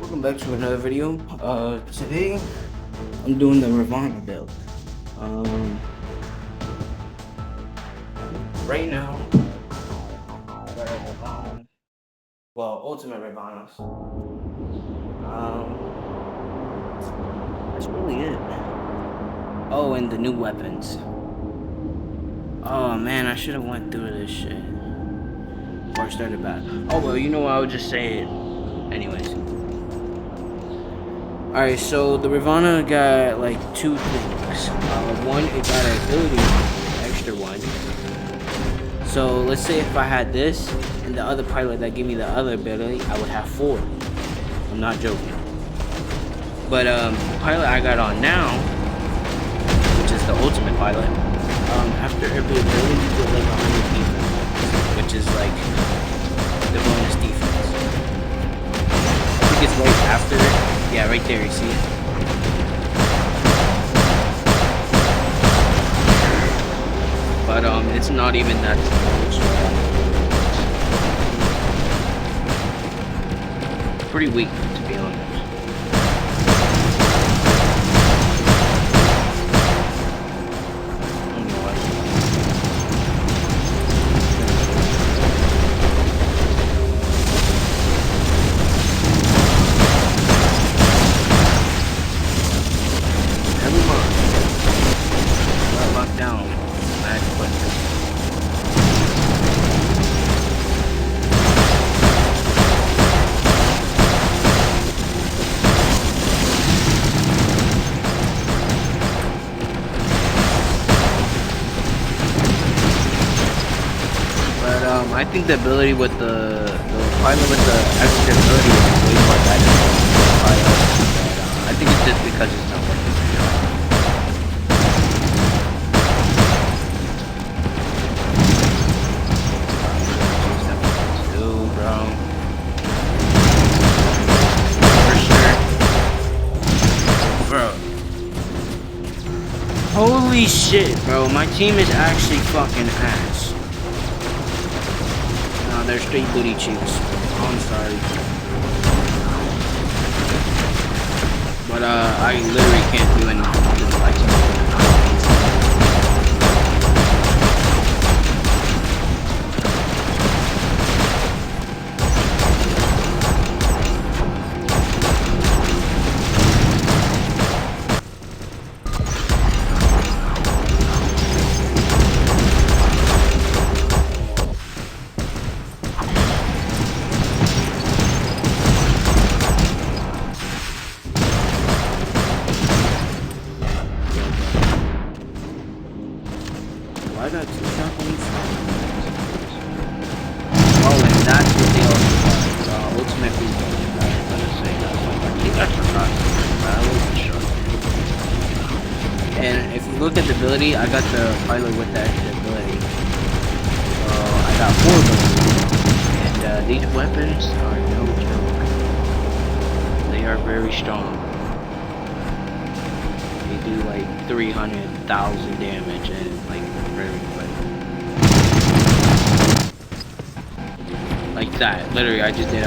Welcome back to another video. Today I'm doing the Ravana build. Um, right now I got a Ravana, well, Ultimate Ravanas. That's really it. Oh, and the new weapons. Oh man, I should have went through this shit before I started back. Oh well, you know what? I'll just say it anyways. Alright, so the Ravana got like two things. One, it got an ability, extra one. So let's say if I had this and the other pilot that gave me the other ability, I would have four. I'm not joking. But the pilot I got on now, which is the ultimate pilot, after every ability you get like 100 defense, which is like the bonus defense. I think it's right after it. Yeah, right there, you see it? But it's not even that strong. Pretty weak, to be honest. I think the ability with the pilot with the extra ability is way more better than the pilot. But, I think it's just because it's not working. Holy shit, bro. My team is actually fucking ass. No, they're straight booty cheeks. Oh, I'm sorry. But, I literally can't do anything to fight something. I got two shotguns. Oh, and that's what they also ultimate people. I was gonna say that. I think I forgot. I wasn't sure. And if you look at the ability, I got the pilot with the extra ability. So I got four of them. And these weapons are no joke. They are very strong. They do like 300,000 damage and like very quick. Like that. Literally, I just did it.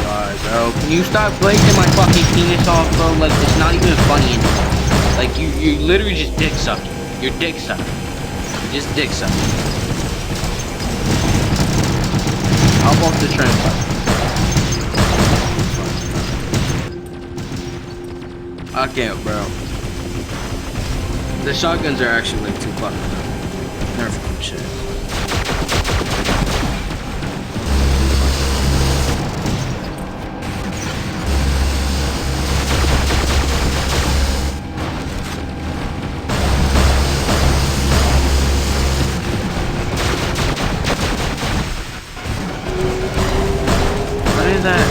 God, bro. Can you stop breaking my fucking penis off, bro? Like, it's not even funny anymore. Like, you literally just dick sucking. You're dick sucking. Just dick sucking. Hop off the train, bro. I can't, bro. The shotguns are actually like too fucking good. They're fucking shit. What is that?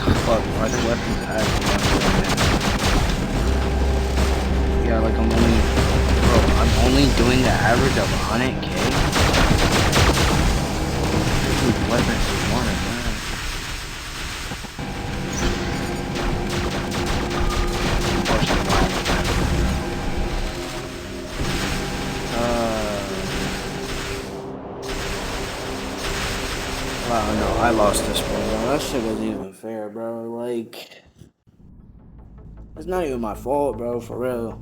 Fuck, why the weapons actually yeah, like I'm only, bro, I'm only doing the average of 100k. These weapons is one of them. Wow, no, I lost this one, bro. That shit wasn't even fair, bro. Like, it's not even my fault, bro, for real.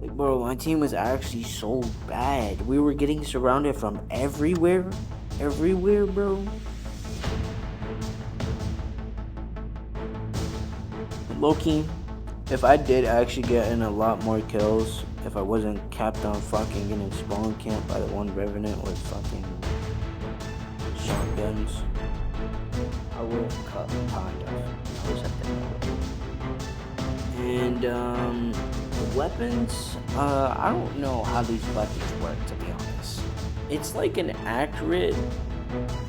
Like, bro, my team was actually so bad. We were getting surrounded from everywhere. Everywhere, bro. Low-key, if I did actually get in a lot more kills, if I wasn't capped on fucking getting spawn camped by the one Revenant with fucking shotguns, I would have cut kind of. I was at that. And the weapons, I don't know how these weapons work, to be honest. It's like an accurate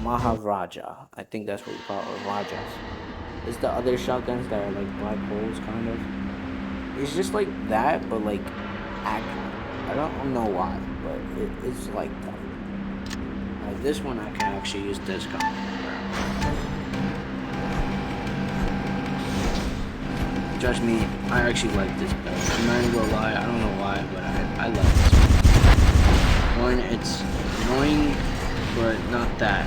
Maharaja. I think that's what you call it, or Rajas. It's the other shotguns that are like black holes, kind of. It's just like that, but like accurate. I don't know why, but it's like that. Like this one, I can actually use this gun. Trust me, I actually like this build. I'm not even gonna lie, I don't know why, but I love this one. One, it's annoying, but not that.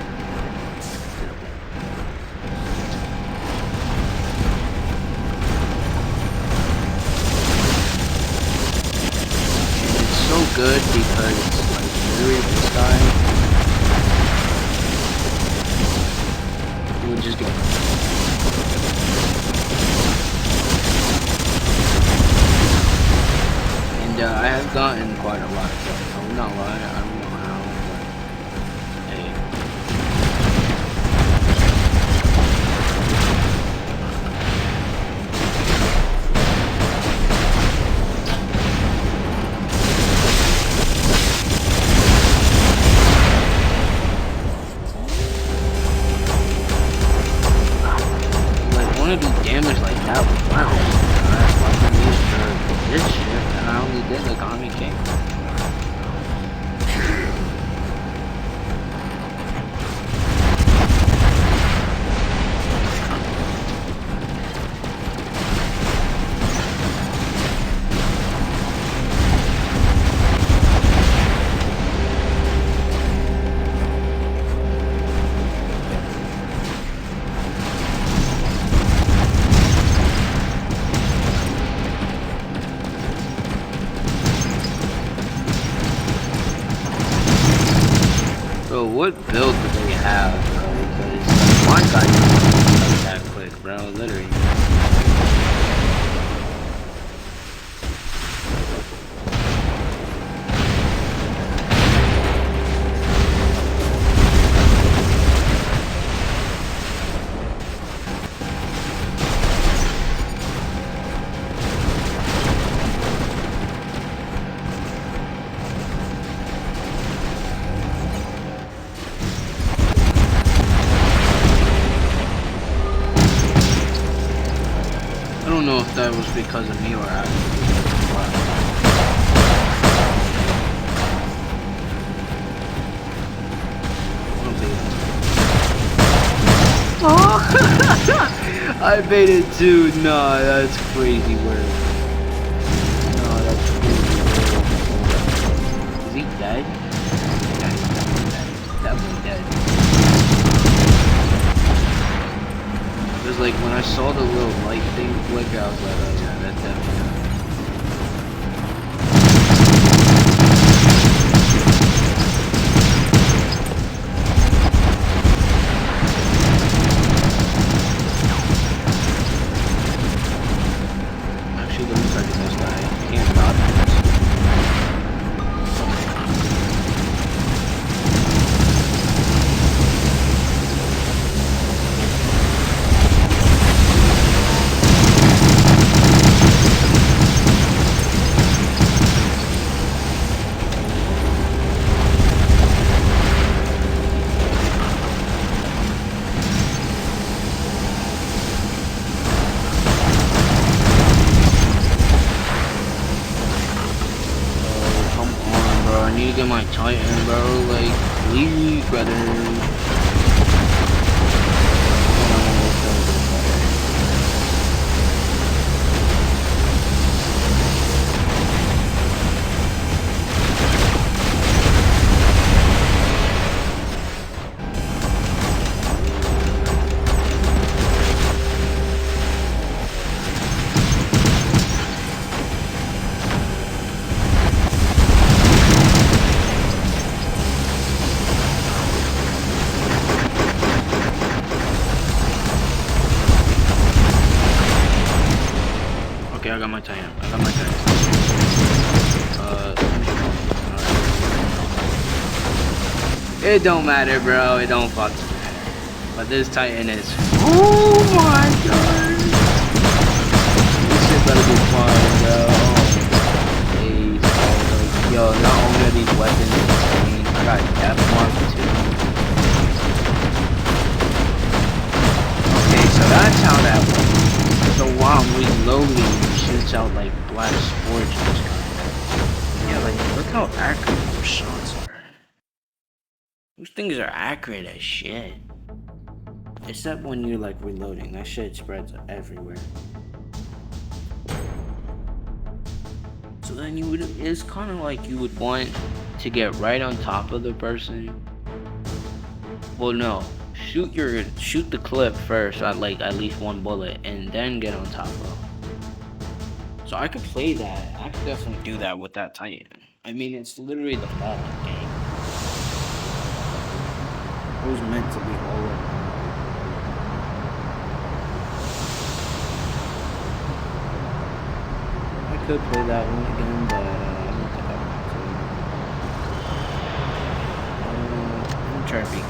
And it's so good because it's like literally this guy would just get. I have gotten quite a lot of kills. I will not lie, I don't know how, but hey. Like, wanna do damage like that with rounds. That's what I'm used for this shit. I only did like 100k. Bro, what build do they have, bro? Because one guy doesn't that quick, bro, literally. I don't know if that was because of me or actually. Oh, I baited too. Nah, that's crazy word. No, that's crazy word. Is he dead? Yeah, he's definitely dead. It was like when I saw the little light thing flicker, I was like, oh yeah, that's definitely. Actually, let me target this guy. I can't dodge this. at my Titan, bro. Like, please, brother. Okay, I got my Titan. It don't matter, bro. It don't fucking matter. But this Titan is. Oh my god. This shit better be fun, bro. Please. Yo, not only are these weapons insane, I got Death Mark too. Okay, so that's how that works. So while I'm reloading, it shoots out like black scorches. Yeah, like look how accurate those shots are. Those things are accurate as shit. Except when you're like reloading, that shit spreads everywhere. So then you would, it's kind of like you would want to get right on top of the person. Well, no, shoot the clip first at like at least one bullet, and then get on top of them. So I could play that. I could definitely do that with that Titan. I mean, it's literally the Fallen game. It was meant to be all of them. I could play that one again, but I don't think I want to. I'm trying to be good.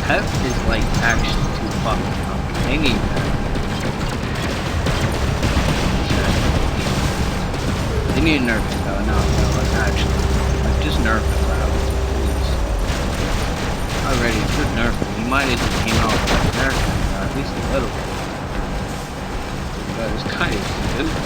Pep is like actually too fucking hanging there. They need to nerf it though. No, like actually. Like just nerf it, bro. Please. Already, just nerf it. You might as well came out with nerf it, at least a little bit. But it's kind of stupid.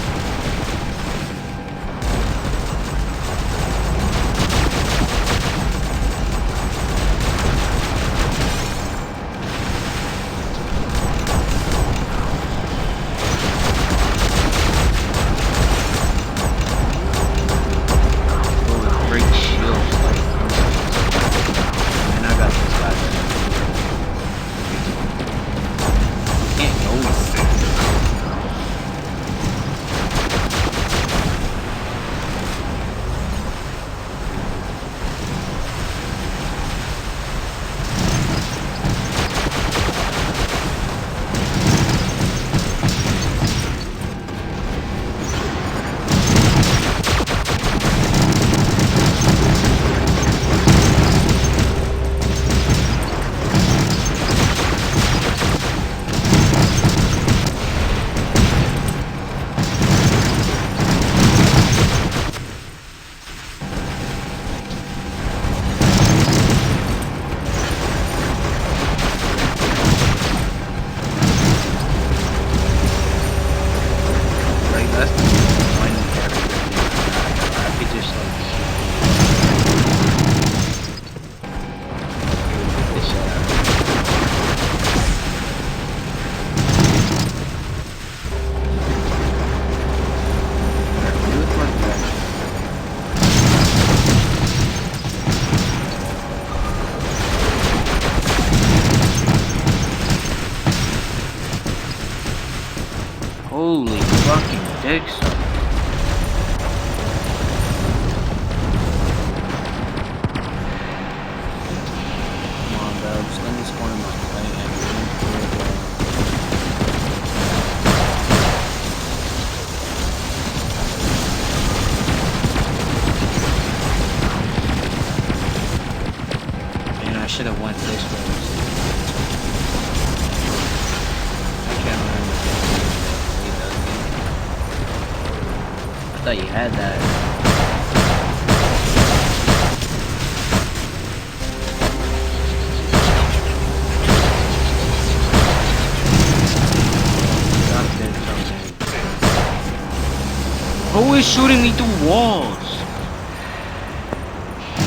Holy fucking dicks. Come on, Babs. should have went this way. I can't remember. I thought you had that. Who is shooting me through walls?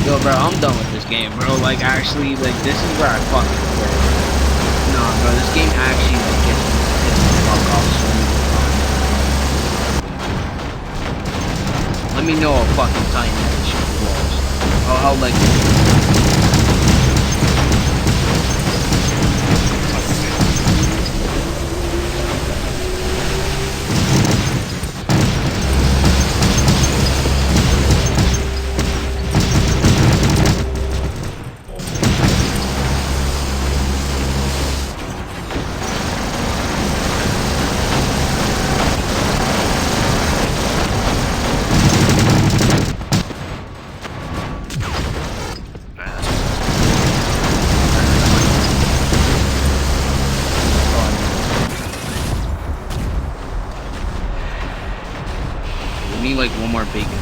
Yo, bro, I'm done with this game, bro. Like, actually, like, this is where I fucking quit. Nah, bro, this game actually, like, gets me the fuck off so many times. Let me know a fucking time that it shoots walls. I'll like like one more bacon.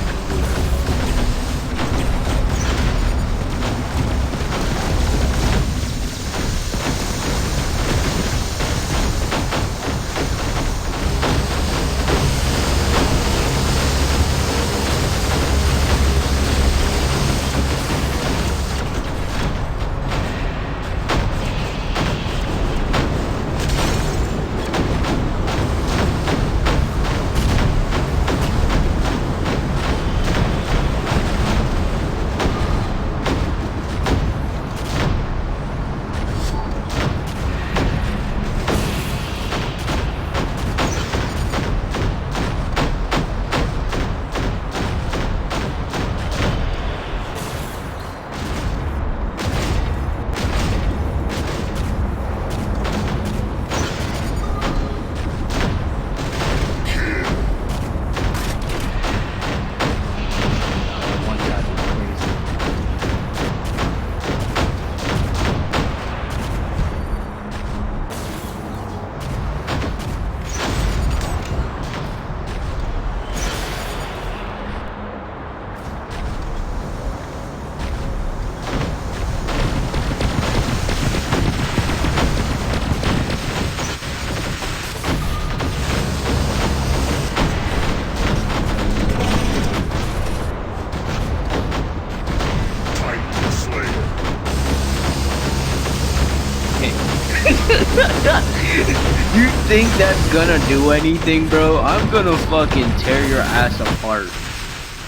You think that's gonna do anything, bro? I'm gonna fucking tear your ass apart.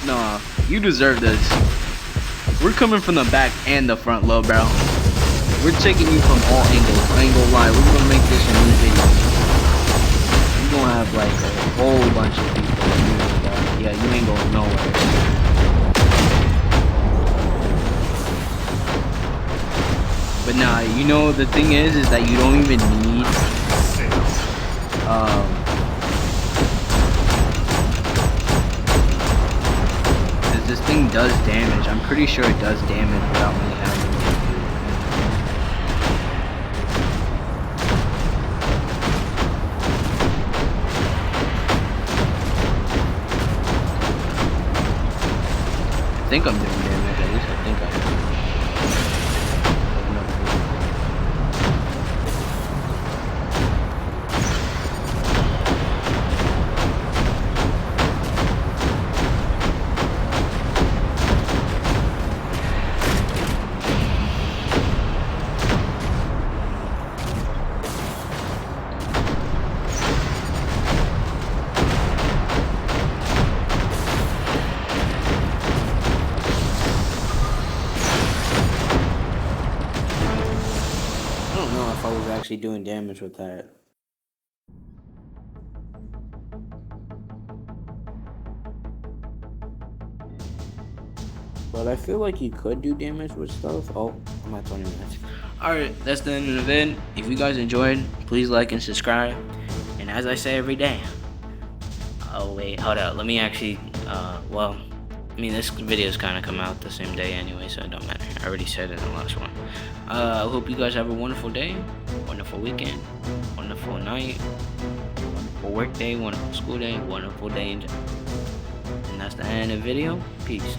Nah, you deserve this. We're coming from the back and the front, lil' bro. We're taking you from all angles. I ain't gonna lie, we're gonna make this a new video. We're gonna have like a whole bunch of people. Yeah, you ain't going nowhere. But nah, you know, the thing is that you don't even need, this thing does damage. I'm pretty sure it does damage without me having to. I think I'm doing damage, at least I think I am. Actually doing damage with that. But I feel like you could do damage with stuff. Oh, I'm at 20 minutes. Alright, that's the end of the vid. If you guys enjoyed, please like and subscribe. And as I say every day, oh wait, hold up, let me actually, well, I mean, this video's kind of come out the same day anyway, so it don't matter. I already said it in the last one. I hope you guys have a wonderful day, wonderful weekend, wonderful night, wonderful work day, wonderful school day, wonderful day in general. And that's the end of the video. Peace.